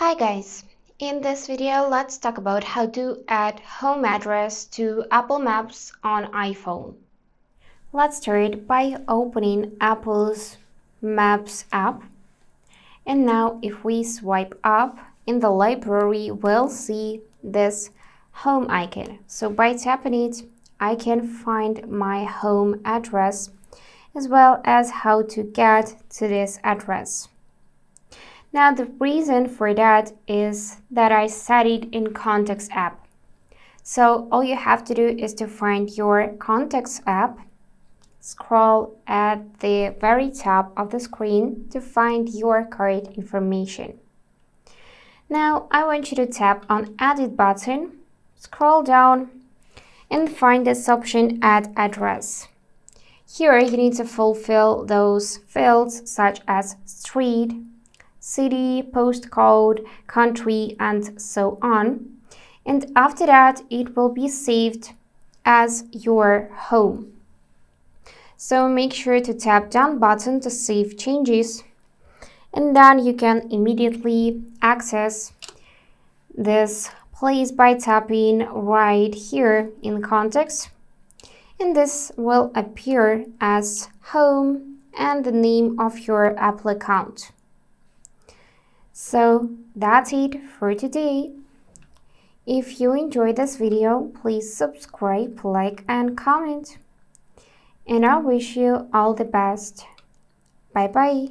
Hi guys, in this video let's talk about how to add home address to Apple Maps on iPhone. Let's start by opening Apple's Maps app. And now if we swipe up in the library, we'll see this home icon. So by tapping it, I can find my home address as well as how to get to this address. Now the reason for that is that I set it in Contacts app. So all you have to do is to find your Contacts app, scroll at the very top of the screen to find your card information. Now I want you to tap on Edit button, scroll down and find this option Add Address. Here you need to fulfill those fields such as street, city, postcode, country, and so on. And after that, it will be saved as your home. So make sure to tap down button to save changes. And then you can immediately access this place by tapping right here in Contacts. And this will appear as home and the name of your Apple account. So that's it for today. If you enjoyed this video, please subscribe, like, and comment. And I wish you all the best. Bye bye.